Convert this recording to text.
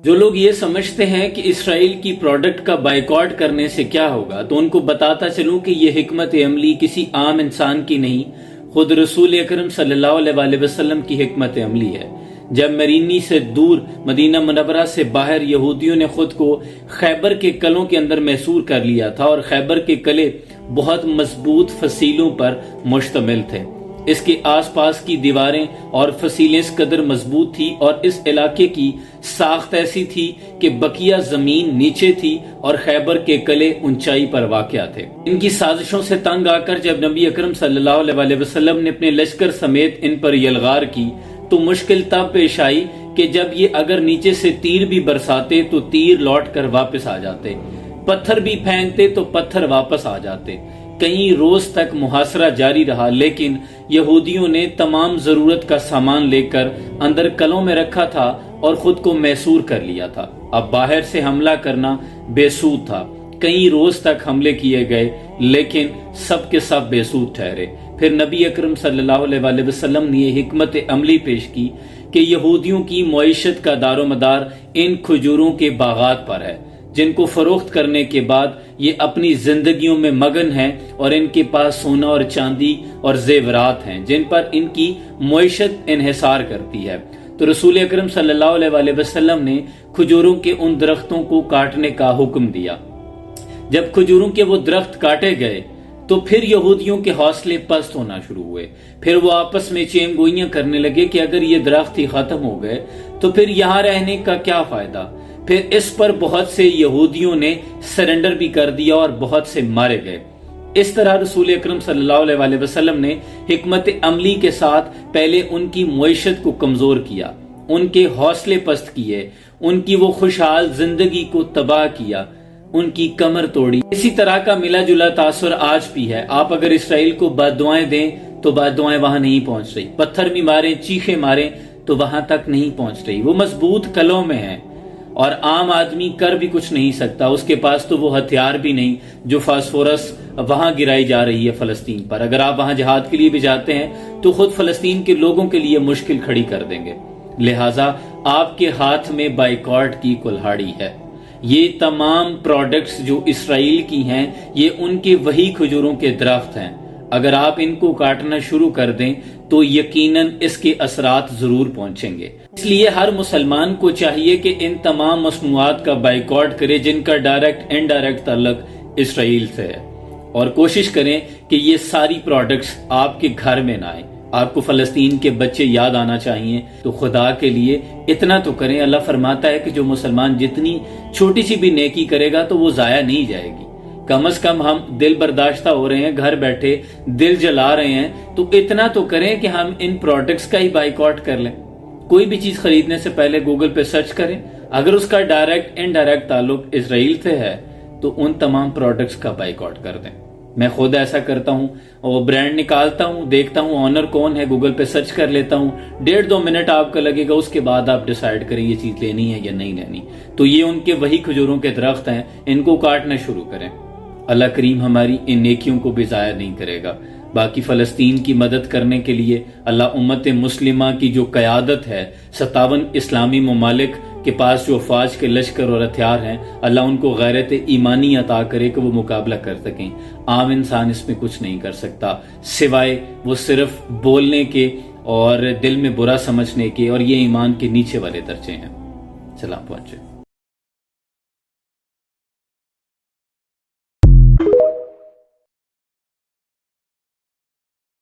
جو لوگ یہ سمجھتے ہیں کہ اسرائیل کی پروڈکٹ کا بائیکاٹ کرنے سے کیا ہوگا، تو ان کو بتاتا چلوں کہ یہ حکمت عملی کسی عام انسان کی نہیں، خود رسول اکرم صلی اللہ علیہ وآلہ وسلم کی حکمت عملی ہے۔ جب مرینی سے دور مدینہ منورہ سے باہر یہودیوں نے خود کو خیبر کے قلعوں کے اندر محصور کر لیا تھا، اور خیبر کے قلعے بہت مضبوط فصیلوں پر مشتمل تھے۔ اس کے آس پاس کی دیواریں اور فصیلیں اس قدر مضبوط تھی، اور اس علاقے کی ساخت ایسی تھی کہ بقیہ زمین نیچے تھی اور خیبر کے قلعے اونچائی پر واقع تھے۔ ان کی سازشوں سے تنگ آ کر جب نبی اکرم صلی اللہ علیہ وآلہ وسلم نے اپنے لشکر سمیت ان پر یلغار کی، تو مشکل تب پیش آئی کہ جب یہ اگر نیچے سے تیر بھی برساتے تو تیر لوٹ کر واپس آ جاتے، پتھر بھی پھینکتے تو پتھر واپس آ جاتے۔ کئی روز تک محاصرہ جاری رہا، لیکن یہودیوں نے تمام ضرورت کا سامان لے کر اندر قلعوں میں رکھا تھا اور خود کو محصور کر لیا تھا۔ اب باہر سے حملہ کرنا بے سود تھا۔ کئی روز تک حملے کیے گئے، لیکن سب کے سب بے سود ٹھہرے۔ پھر نبی اکرم صلی اللہ علیہ وآلہ وسلم نے یہ حکمت عملی پیش کی کہ یہودیوں کی معیشت کا دار و مدار ان کھجوروں کے باغات پر ہے، جن کو فروخت کرنے کے بعد یہ اپنی زندگیوں میں مگن ہیں، اور ان کے پاس سونا اور چاندی اور زیورات ہیں جن پر ان کی معیشت انحصار کرتی ہے۔ تو رسول اکرم صلی اللہ علیہ وآلہ وسلم نے کھجوروں کے ان درختوں کو کاٹنے کا حکم دیا۔ جب کھجوروں کے وہ درخت کاٹے گئے تو پھر یہودیوں کے حوصلے پست ہونا شروع ہوئے۔ پھر وہ آپس میں چیم گوئیاں کرنے لگے کہ اگر یہ درخت ہی ختم ہو گئے تو پھر یہاں رہنے کا کیا فائدہ۔ پھر اس پر بہت سے یہودیوں نے سرنڈر بھی کر دیا اور بہت سے مارے گئے۔ اس طرح رسول اکرم صلی اللہ علیہ وآلہ وسلم نے حکمت عملی کے ساتھ پہلے ان کی معیشت کو کمزور کیا، ان کے حوصلے پست کیے، ان کی وہ خوشحال زندگی کو تباہ کیا، ان کی کمر توڑی۔ اسی طرح کا ملا جلا تاثر آج بھی ہے۔ آپ اگر اسرائیل کو بد دعائیں دیں تو بد دعائیں وہاں نہیں پہنچ رہی، پتھر بھی ماریں، چیخے ماریں تو وہاں تک نہیں پہنچ رہی۔ وہ مضبوط قلعوں میں ہیں اور عام آدمی کر بھی کچھ نہیں سکتا۔ اس کے پاس تو وہ ہتھیار بھی نہیں جو فاسفورس وہاں گرائی جا رہی ہے فلسطین پر۔ اگر آپ وہاں جہاد کے لیے بھی جاتے ہیں تو خود فلسطین کے لوگوں کے لیے مشکل کھڑی کر دیں گے۔ لہٰذا آپ کے ہاتھ میں بائیکاٹ کی کلہاڑی ہے۔ یہ تمام پروڈکٹس جو اسرائیل کی ہیں، یہ ان کے وہی کھجوروں کے درخت ہیں۔ اگر آپ ان کو کاٹنا شروع کر دیں تو یقیناً اس کے اثرات ضرور پہنچیں گے۔ اس لیے ہر مسلمان کو چاہیے کہ ان تمام مصنوعات کا بائیکاٹ کرے جن کا ڈائریکٹ انڈائریکٹ تعلق اسرائیل سے ہے، اور کوشش کریں کہ یہ ساری پروڈکٹس آپ کے گھر میں نہ آئیں۔ آپ کو فلسطین کے بچے یاد آنا چاہیے، تو خدا کے لیے اتنا تو کریں۔ اللہ فرماتا ہے کہ جو مسلمان جتنی چھوٹی سی بھی نیکی کرے گا تو وہ ضائع نہیں جائے گی۔ کم از کم ہم دل برداشتہ ہو رہے ہیں، گھر بیٹھے دل جلا رہے ہیں، تو اتنا تو کریں کہ ہم ان پروڈکٹس کا ہی بائیکاٹ کر لیں۔ کوئی بھی چیز خریدنے سے پہلے گوگل پہ سرچ کریں، اگر اس کا ڈائریکٹ انڈائریکٹ تعلق اسرائیل سے ہے تو ان تمام پروڈکٹس کا بائیکاٹ کر دیں۔ میں خود ایسا کرتا ہوں، اور برانڈ نکالتا ہوں، دیکھتا ہوں آنر کون ہے، گوگل پہ سرچ کر لیتا ہوں، 1.5-2 منٹ آپ کا لگے گا، اس کے بعد آپ ڈیسائیڈ کریں یہ چیز لینی ہے یا نہیں لینی۔ تو یہ ان کے وہی کھجوروں کے درخت ہیں، ان کو کاٹنا شروع کریں۔ اللہ کریم ہماری ان نیکیوں کو بھی ضائع نہیں کرے گا۔ باقی فلسطین کی مدد کرنے کے لیے اللہ امت مسلمہ کی جو قیادت ہے، 57 اسلامی ممالک کے پاس جو افواج کے لشکر اور ہتھیار ہیں، اللہ ان کو غیرت ایمانی عطا کرے کہ وہ مقابلہ کر سکیں۔ عام انسان اس میں کچھ نہیں کر سکتا سوائے وہ صرف بولنے کے اور دل میں برا سمجھنے کے، اور یہ ایمان کے نیچے والے درجے ہیں۔ سلام پہنچے۔